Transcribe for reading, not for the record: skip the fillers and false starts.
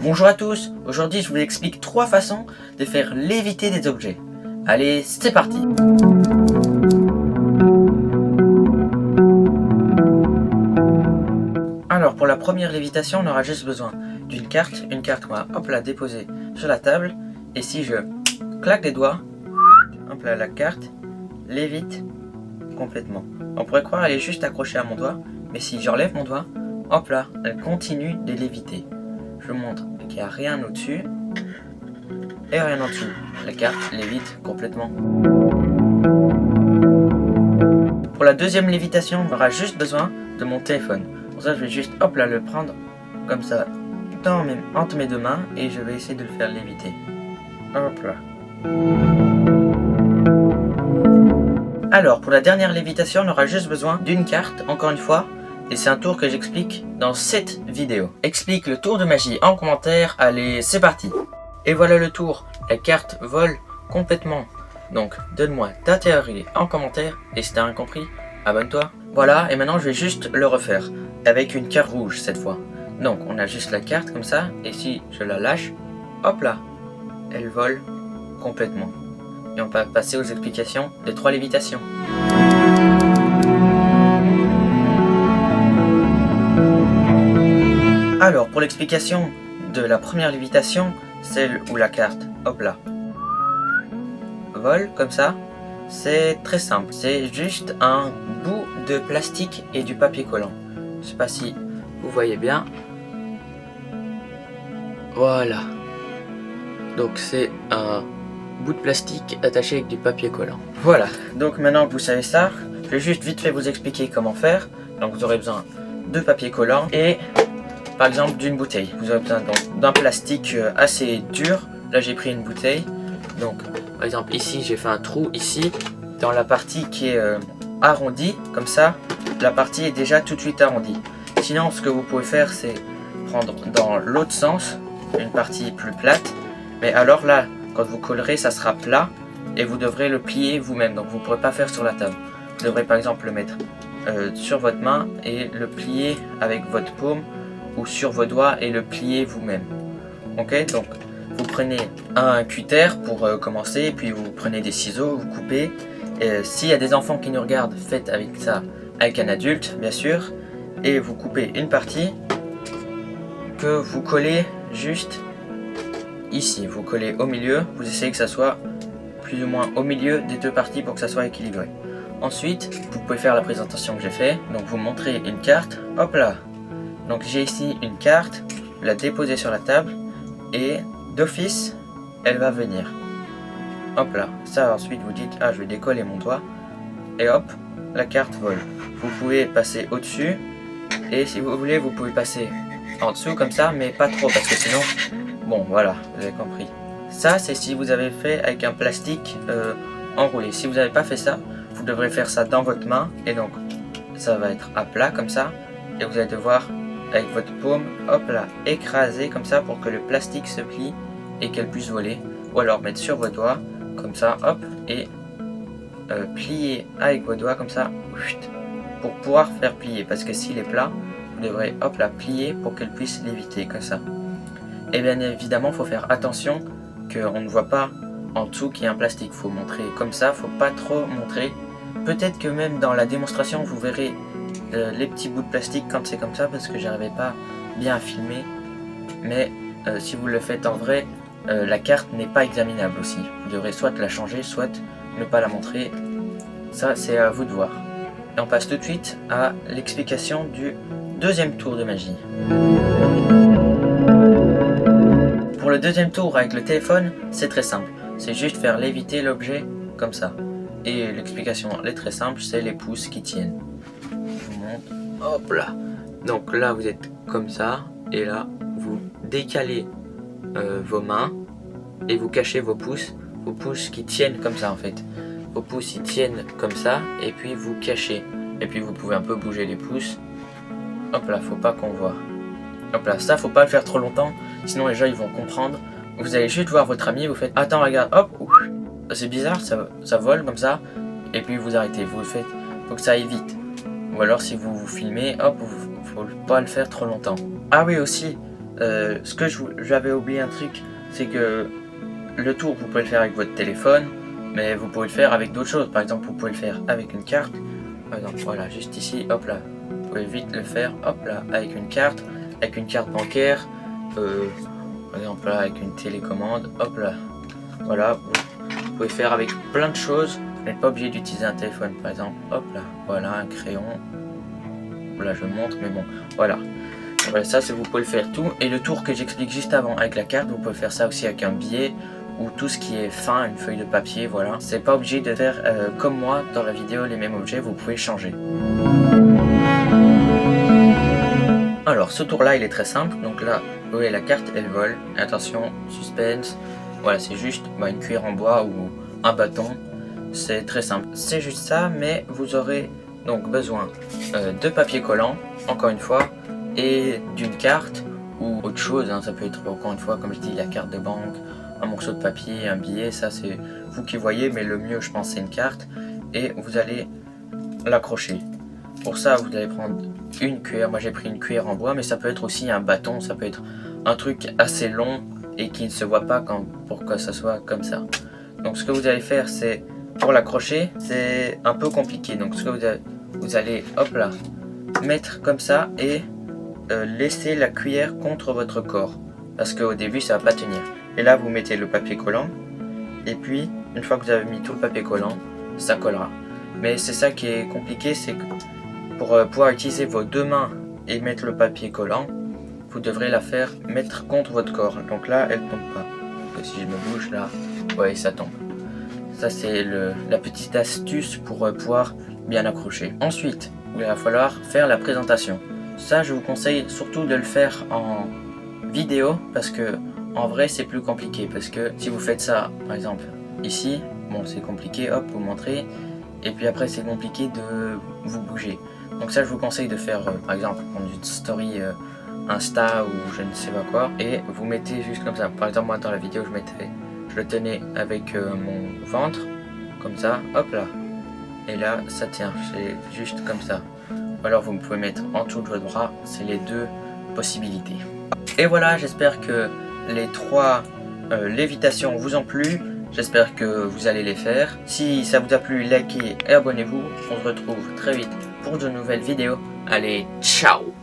Bonjour à tous, aujourd'hui je vous explique 3 façons de faire léviter des objets. Allez, c'est parti! Alors pour la première lévitation, on aura juste besoin d'une carte, qu'on va hop là déposer sur la table. Et si je claque des doigts, hop là la carte lévite complètement. On pourrait croire qu'elle est juste accrochée à mon doigt, mais si j'enlève mon doigt, hop là, elle continue de léviter. Je vous montre qu'il n'y a rien au-dessus et rien en dessous. La carte lévite complètement. Pour la deuxième lévitation, on aura juste besoin de mon téléphone. Pour ça, je vais juste hop là le prendre comme ça entre mes deux mains et je vais essayer de le faire léviter. Hop là. Alors, pour la dernière lévitation, on aura juste besoin d'une carte, encore une fois. Et c'est un tour que j'explique dans cette vidéo. Explique le tour de magie en commentaire. Allez, c'est parti. Et voilà le tour. La carte vole complètement. Donc, donne-moi ta théorie en commentaire. Et si t'as rien compris, abonne-toi. Voilà, et maintenant je vais juste le refaire. Avec une carte rouge cette fois. Donc, on a juste la carte comme ça. Et si je la lâche, hop là, elle vole complètement. Et on va passer aux explications des 3 lévitations. Alors, pour l'explication de la première lévitation, celle où la carte, hop là, vole comme ça, c'est très simple. C'est juste un bout de plastique et du papier collant. Je sais pas si vous voyez bien. Voilà. Donc c'est un bout de plastique attaché avec du papier collant. Voilà. Donc maintenant que vous savez ça, je vais juste vite fait vous expliquer comment faire. Donc vous aurez besoin de papier collant et par exemple d'une bouteille. Vous aurez besoin d'un plastique assez dur. Là j'ai pris une bouteille. Donc par exemple ici j'ai fait un trou ici dans la partie qui est arrondie. Comme ça la partie est déjà tout de suite arrondie. Sinon ce que vous pouvez faire c'est prendre dans l'autre sens une partie plus plate. Mais alors là quand vous collerez ça sera plat et vous devrez le plier vous-même. Donc vous ne pourrez pas faire sur la table. Vous devrez par exemple le mettre sur votre main et le plier avec votre paume ou sur vos doigts et le plier vous-même. Ok, donc vous prenez un cutter pour commencer, et puis vous prenez des ciseaux, vous coupez. S'il y a des enfants qui nous regardent, faites avec ça avec un adulte bien sûr, et vous coupez une partie que vous collez juste ici. Vous collez au milieu, vous essayez que ça soit plus ou moins au milieu des deux parties pour que ça soit équilibré. Ensuite, vous pouvez faire la présentation que j'ai fait. Donc vous montrez une carte, hop là. Donc j'ai ici une carte, je la déposer sur la table et d'office elle va venir. Hop là, ça ensuite vous dites ah je vais décoller mon doigt et hop la carte vole. Vous pouvez passer au-dessus et si vous voulez vous pouvez passer en dessous comme ça mais pas trop parce que sinon bon voilà vous avez compris. Ça c'est si vous avez fait avec un plastique enroulé. Si vous n'avez pas fait ça vous devrez faire ça dans votre main et donc ça va être à plat comme ça et vous allez devoir avec votre paume, hop là, écraser comme ça pour que le plastique se plie et qu'elle puisse voler. Ou alors mettre sur vos doigts, comme ça, hop, et plier avec vos doigts comme ça, pour pouvoir faire plier. Parce que s'il est plat, vous devrez hop là, plier pour qu'elle puisse léviter comme ça. Et bien évidemment, il faut faire attention qu'on ne voit pas en dessous qu'il y a un plastique. Il faut montrer comme ça, il ne faut pas trop montrer. Peut-être que même dans la démonstration, vous verrez les petits bouts de plastique quand c'est comme ça parce que j'arrivais pas bien à filmer, mais si vous le faites en vrai, la carte n'est pas examinable aussi. Vous devrez soit la changer, soit ne pas la montrer. Ça c'est à vous de voir. Et on passe tout de suite à l'explication du deuxième tour de magie. Pour le deuxième tour avec le téléphone, c'est très simple. C'est juste faire léviter l'objet comme ça. Et l'explication elle est très simple, c'est les pouces qui tiennent. Hop là. Donc là vous êtes comme ça et là vous décalez vos mains et vous cachez vos pouces qui tiennent comme ça en fait. Vos pouces ils tiennent comme ça et puis vous cachez et puis vous pouvez un peu bouger les pouces. Hop là, faut pas qu'on voit. Hop là, ça faut pas le faire trop longtemps sinon les gens ils vont comprendre. Vous allez juste voir votre ami, vous faites attends regarde, hop, c'est bizarre, ça vole comme ça et puis vous arrêtez, vous le faites, faut que ça aille vite. Ou alors si vous vous filmez, hop, faut pas le faire trop longtemps. Ah oui aussi, Ce que j'avais oublié un truc, c'est que le tour vous pouvez le faire avec votre téléphone, mais vous pouvez le faire avec d'autres choses. Par exemple, vous pouvez le faire avec une carte. Par exemple, voilà, juste ici, hop là. Vous pouvez vite le faire, hop là, avec une carte bancaire. Par exemple là, avec une télécommande, hop là. Voilà, vous pouvez faire avec plein de choses. Vous n'êtes pas obligé d'utiliser un téléphone, par exemple. Hop là, voilà un crayon. Là, je montre, mais bon, voilà. Voilà, ça, vous pouvez le faire tout. Et le tour que j'explique juste avant avec la carte, vous pouvez faire ça aussi avec un billet ou tout ce qui est fin, une feuille de papier, voilà. C'est pas obligé de faire comme moi dans la vidéo les mêmes objets, vous pouvez changer. Alors, ce tour-là, il est très simple. Donc là, vous voyez la carte, elle vole. Attention, suspense. Voilà, c'est juste une cuillère en bois ou un bâton. C'est très simple. C'est juste ça, mais vous aurez donc besoin de papier collant, encore une fois, et d'une carte ou autre chose. Hein. Ça peut être, encore une fois, comme je dis, la carte de banque, un morceau de papier, un billet. Ça, c'est vous qui voyez, mais le mieux, je pense, c'est une carte. Et vous allez l'accrocher. Pour ça, vous allez prendre une cuillère. Moi, j'ai pris une cuillère en bois, mais ça peut être aussi un bâton. Ça peut être un truc assez long et qui ne se voit pas pour que ça soit comme ça. Donc, ce que vous allez faire, c'est pour l'accrocher, c'est un peu compliqué. Donc, ce que vous allez, hop là, mettre comme ça et laisser la cuillère contre votre corps. Parce qu'au début, ça va pas tenir. Et là, vous mettez le papier collant. Et puis, une fois que vous avez mis tout le papier collant, ça collera. Mais c'est ça qui est compliqué, c'est que pour pouvoir utiliser vos deux mains et mettre le papier collant, vous devrez la faire mettre contre votre corps. Donc là, elle tombe pas. Donc si je me bouge là, vous voyez, ça tombe. Ça, c'est la petite astuce pour pouvoir bien accrocher. Ensuite, il va falloir faire la présentation. Ça, je vous conseille surtout de le faire en vidéo parce que en vrai, c'est plus compliqué. Parce que si vous faites ça, par exemple, ici, bon, c'est compliqué, hop, vous montrez. Et puis après, c'est compliqué de vous bouger. Donc ça, je vous conseille de faire, par exemple, une story Insta ou je ne sais pas quoi. Et vous mettez juste comme ça. Par exemple, moi, dans la vidéo, je le tenais avec mon ventre, comme ça, hop là. Et là, ça tient, c'est juste comme ça. Ou alors, vous pouvez mettre en dessous de votre bras. C'est les deux possibilités. Et voilà, j'espère que les 3 lévitations vous ont plu. J'espère que vous allez les faire. Si ça vous a plu, likez et abonnez-vous. On se retrouve très vite pour de nouvelles vidéos. Allez, ciao!